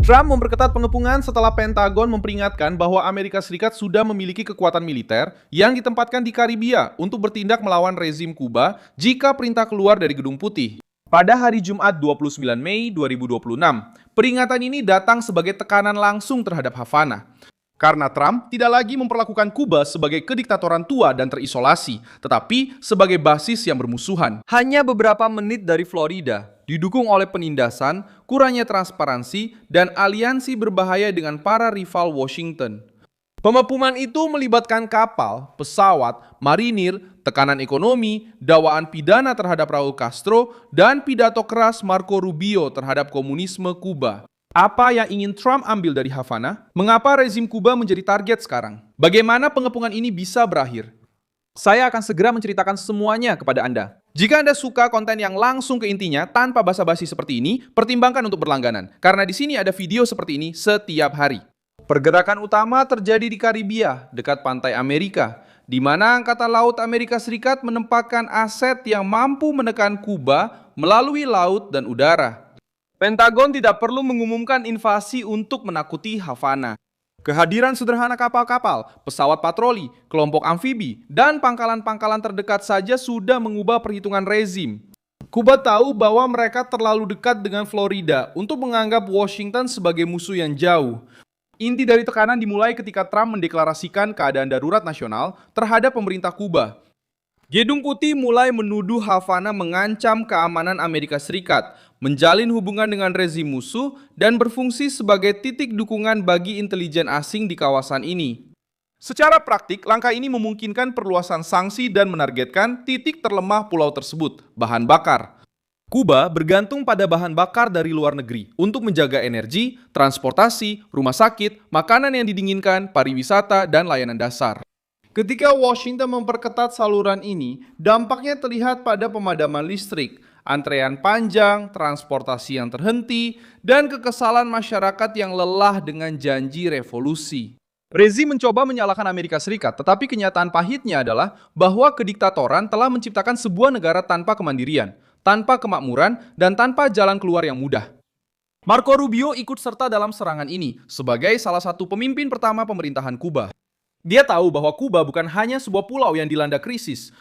Trump memperketat pengepungan setelah Pentagon memperingatkan bahwa Amerika Serikat sudah memiliki kekuatan militer yang ditempatkan di Karibia untuk bertindak melawan rezim Kuba jika perintah keluar dari Gedung Putih. Pada hari Jumat 29 Mei 2026, peringatan ini datang sebagai tekanan langsung terhadap Havana. Karena Trump tidak lagi memperlakukan Kuba sebagai kediktatoran tua dan terisolasi, tetapi sebagai basis yang bermusuhan. Hanya beberapa menit dari Florida, didukung oleh penindasan, kurangnya transparansi, dan aliansi berbahaya dengan para rival Washington. Pengepungan itu melibatkan kapal, pesawat, marinir, tekanan ekonomi, dakwaan pidana terhadap Raul Castro, dan pidato keras Marco Rubio terhadap komunisme Kuba. Apa yang ingin Trump ambil dari Havana? Mengapa rezim Kuba menjadi target sekarang? Bagaimana pengepungan ini bisa berakhir? Saya akan segera menceritakan semuanya kepada Anda. Jika Anda suka konten yang langsung ke intinya tanpa basa-basi seperti ini, pertimbangkan untuk berlangganan. Karena di sini ada video seperti ini setiap hari. Pergerakan utama terjadi di Karibia, dekat pantai Amerika, di mana Angkatan Laut Amerika Serikat menempatkan aset yang mampu menekan Kuba melalui laut dan udara. Pentagon tidak perlu mengumumkan invasi untuk menakuti Havana. Kehadiran sederhana kapal-kapal, pesawat patroli, kelompok amfibi, dan pangkalan-pangkalan terdekat saja sudah mengubah perhitungan rezim. Kuba tahu bahwa mereka terlalu dekat dengan Florida untuk menganggap Washington sebagai musuh yang jauh. Inti dari tekanan dimulai ketika Trump mendeklarasikan keadaan darurat nasional terhadap pemerintah Kuba. Gedung Putih mulai menuduh Havana mengancam keamanan Amerika Serikat, menjalin hubungan dengan rezim musuh, dan berfungsi sebagai titik dukungan bagi intelijen asing di kawasan ini. Secara praktik, langkah ini memungkinkan perluasan sanksi dan menargetkan titik terlemah pulau tersebut, bahan bakar. Kuba bergantung pada bahan bakar dari luar negeri untuk menjaga energi, transportasi, rumah sakit, makanan yang didinginkan, pariwisata, dan layanan dasar. Ketika Washington memperketat saluran ini, dampaknya terlihat pada pemadaman listrik, antrean panjang, transportasi yang terhenti, dan kekesalan masyarakat yang lelah dengan janji revolusi. Rezim mencoba menyalahkan Amerika Serikat, tetapi kenyataan pahitnya adalah bahwa kediktatoran telah menciptakan sebuah negara tanpa kemandirian, tanpa kemakmuran, dan tanpa jalan keluar yang mudah. Marco Rubio ikut serta dalam serangan ini sebagai salah satu pemimpin pertama pemerintahan Kuba. Dia tahu bahwa Kuba bukan hanya sebuah pulau yang dilanda krisis.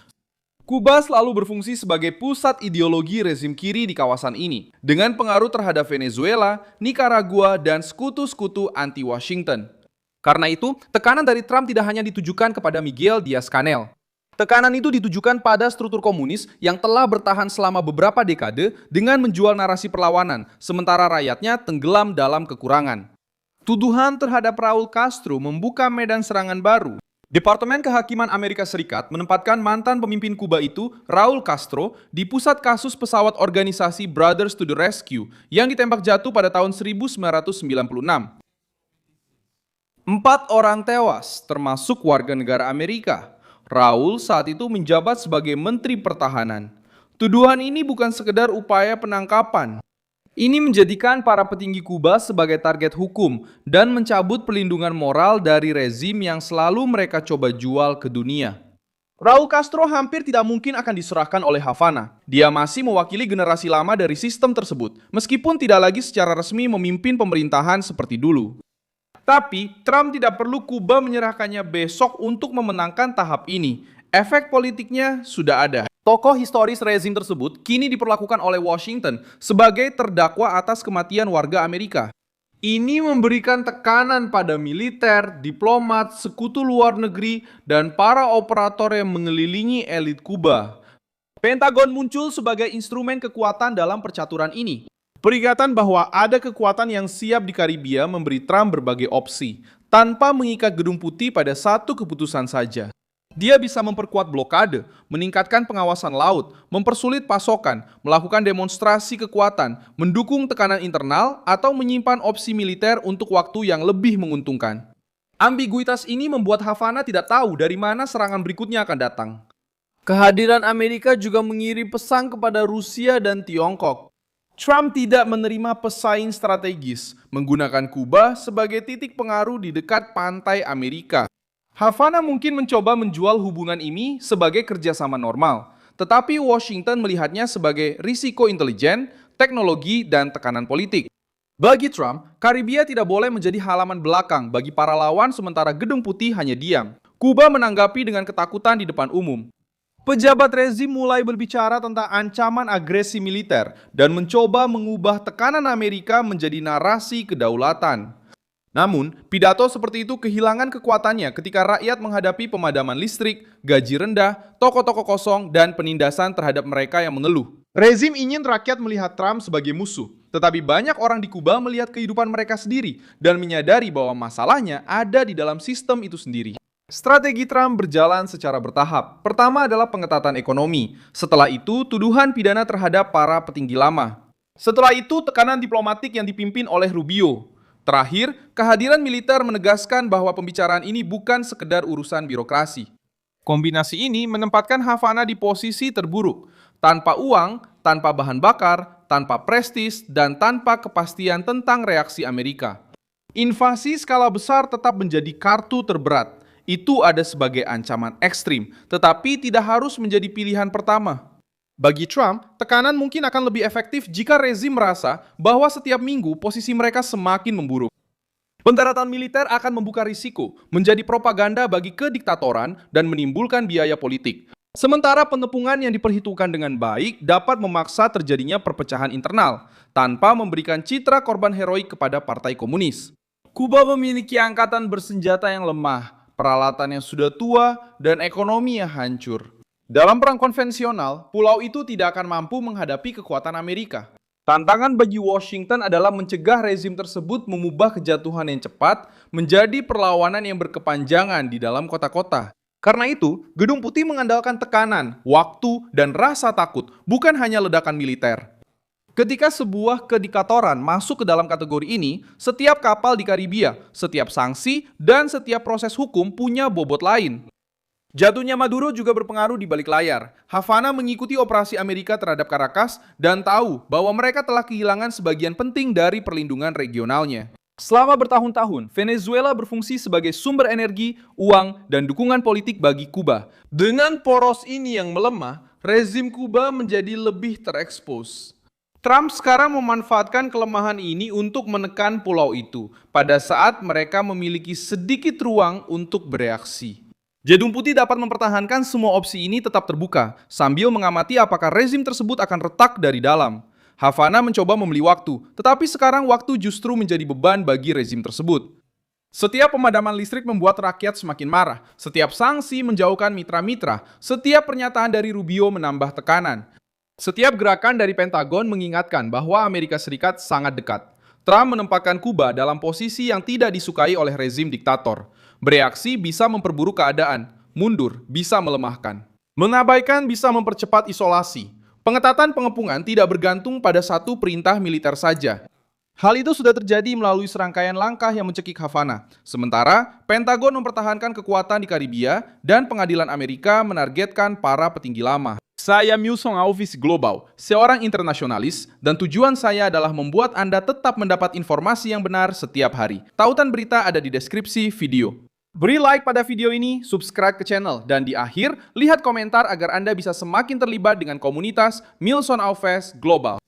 Kuba selalu berfungsi sebagai pusat ideologi rezim kiri di kawasan ini, dengan pengaruh terhadap Venezuela, Nicaragua, dan sekutu-sekutu anti-Washington. Karena itu, tekanan dari Trump tidak hanya ditujukan kepada Miguel Diaz-Canel. Tekanan itu ditujukan pada struktur komunis yang telah bertahan selama beberapa dekade dengan menjual narasi perlawanan, sementara rakyatnya tenggelam dalam kekurangan. Tuduhan terhadap Raul Castro membuka medan serangan baru. Departemen Kehakiman Amerika Serikat menempatkan mantan pemimpin Kuba itu, Raul Castro, di pusat kasus pesawat organisasi Brothers to the Rescue yang ditembak jatuh pada tahun 1996. 4 orang tewas, termasuk warga negara Amerika. Raul saat itu menjabat sebagai Menteri Pertahanan. Tuduhan ini bukan sekedar upaya penangkapan. Ini menjadikan para petinggi Kuba sebagai target hukum dan mencabut perlindungan moral dari rezim yang selalu mereka coba jual ke dunia. Raul Castro hampir tidak mungkin akan diserahkan oleh Havana. Dia masih mewakili generasi lama dari sistem tersebut, meskipun tidak lagi secara resmi memimpin pemerintahan seperti dulu. Tapi, Trump tidak perlu Kuba menyerahkannya besok untuk memenangkan tahap ini. Efek politiknya sudah ada. Tokoh historis rezim tersebut kini diperlakukan oleh Washington sebagai terdakwa atas kematian warga Amerika. Ini memberikan tekanan pada militer, diplomat, sekutu luar negeri, dan para operator yang mengelilingi elit Kuba. Pentagon muncul sebagai instrumen kekuatan dalam percaturan ini. Peringatan bahwa ada kekuatan yang siap di Karibia memberi Trump berbagai opsi, tanpa mengikat Gedung Putih pada satu keputusan saja. Dia bisa memperkuat blokade, meningkatkan pengawasan laut, mempersulit pasokan, melakukan demonstrasi kekuatan, mendukung tekanan internal, atau menyimpan opsi militer untuk waktu yang lebih menguntungkan. Ambiguitas ini membuat Havana tidak tahu dari mana serangan berikutnya akan datang. Kehadiran Amerika juga mengirim pesan kepada Rusia dan Tiongkok. Trump tidak menerima pesaing strategis, menggunakan Kuba sebagai titik pengaruh di dekat pantai Amerika. Havana mungkin mencoba menjual hubungan ini sebagai kerjasama normal, tetapi Washington melihatnya sebagai risiko intelijen, teknologi, dan tekanan politik. Bagi Trump, Karibia tidak boleh menjadi halaman belakang bagi para lawan sementara Gedung Putih hanya diam. Kuba menanggapi dengan ketakutan di depan umum. Pejabat rezim mulai berbicara tentang ancaman agresi militer dan mencoba mengubah tekanan Amerika menjadi narasi kedaulatan. Namun, pidato seperti itu kehilangan kekuatannya ketika rakyat menghadapi pemadaman listrik, gaji rendah, toko-toko kosong, dan penindasan terhadap mereka yang mengeluh. Rezim ingin rakyat melihat Trump sebagai musuh, tetapi banyak orang di Kuba melihat kehidupan mereka sendiri dan menyadari bahwa masalahnya ada di dalam sistem itu sendiri. Strategi Trump berjalan secara bertahap. Pertama adalah pengetatan ekonomi. Setelah itu, tuduhan pidana terhadap para petinggi lama. Setelah itu, tekanan diplomatik yang dipimpin oleh Rubio. Terakhir, kehadiran militer menegaskan bahwa pembicaraan ini bukan sekedar urusan birokrasi. Kombinasi ini menempatkan Havana di posisi terburuk. Tanpa uang, tanpa bahan bakar, tanpa prestis, dan tanpa kepastian tentang reaksi Amerika. Invasi skala besar tetap menjadi kartu terberat. Itu ada sebagai ancaman ekstrim, tetapi tidak harus menjadi pilihan pertama. Bagi Trump, tekanan mungkin akan lebih efektif jika rezim merasa bahwa setiap minggu posisi mereka semakin memburuk. Pendaratan militer akan membuka risiko menjadi propaganda bagi kediktatoran dan menimbulkan biaya politik. Sementara penepungan yang diperhitungkan dengan baik dapat memaksa terjadinya perpecahan internal tanpa memberikan citra korban heroik kepada partai komunis. Kuba memiliki angkatan bersenjata yang lemah, peralatan yang sudah tua, dan ekonomi yang hancur. Dalam perang konvensional, pulau itu tidak akan mampu menghadapi kekuatan Amerika. Tantangan bagi Washington adalah mencegah rezim tersebut mengubah kejatuhan yang cepat menjadi perlawanan yang berkepanjangan di dalam kota-kota. Karena itu, Gedung Putih mengandalkan tekanan, waktu, dan rasa takut, bukan hanya ledakan militer. Ketika sebuah kediktatoran masuk ke dalam kategori ini, setiap kapal di Karibia, setiap sanksi, dan setiap proses hukum punya bobot lain. Jatuhnya Maduro juga berpengaruh di balik layar. Havana mengikuti operasi Amerika terhadap Caracas dan tahu bahwa mereka telah kehilangan sebagian penting dari perlindungan regionalnya. Selama bertahun-tahun, Venezuela berfungsi sebagai sumber energi, uang, dan dukungan politik bagi Kuba. Dengan poros ini yang melemah, rezim Kuba menjadi lebih terekspos. Trump sekarang memanfaatkan kelemahan ini untuk menekan pulau itu pada saat mereka memiliki sedikit ruang untuk bereaksi. Gedung Putih dapat mempertahankan semua opsi ini tetap terbuka, sambil mengamati apakah rezim tersebut akan retak dari dalam. Havana mencoba membeli waktu, tetapi sekarang waktu justru menjadi beban bagi rezim tersebut. Setiap pemadaman listrik membuat rakyat semakin marah, setiap sanksi menjauhkan mitra-mitra, setiap pernyataan dari Rubio menambah tekanan. Setiap gerakan dari Pentagon mengingatkan bahwa Amerika Serikat sangat dekat. Trump menempatkan Kuba dalam posisi yang tidak disukai oleh rezim diktator. Bereaksi bisa memperburuk keadaan, mundur bisa melemahkan. Mengabaikan bisa mempercepat isolasi. Pengetatan pengepungan tidak bergantung pada satu perintah militer saja. Hal itu sudah terjadi melalui serangkaian langkah yang mencekik Havana. Sementara, Pentagon mempertahankan kekuatan di Karibia dan pengadilan Amerika menargetkan para petinggi lama. Saya Milson Alves Global, seorang internasionalis, dan tujuan saya adalah membuat Anda tetap mendapat informasi yang benar setiap hari. Tautan berita ada di deskripsi video. Beri like pada video ini, subscribe ke channel, dan di akhir, lihat komentar agar Anda bisa semakin terlibat dengan komunitas Milson Alves Global.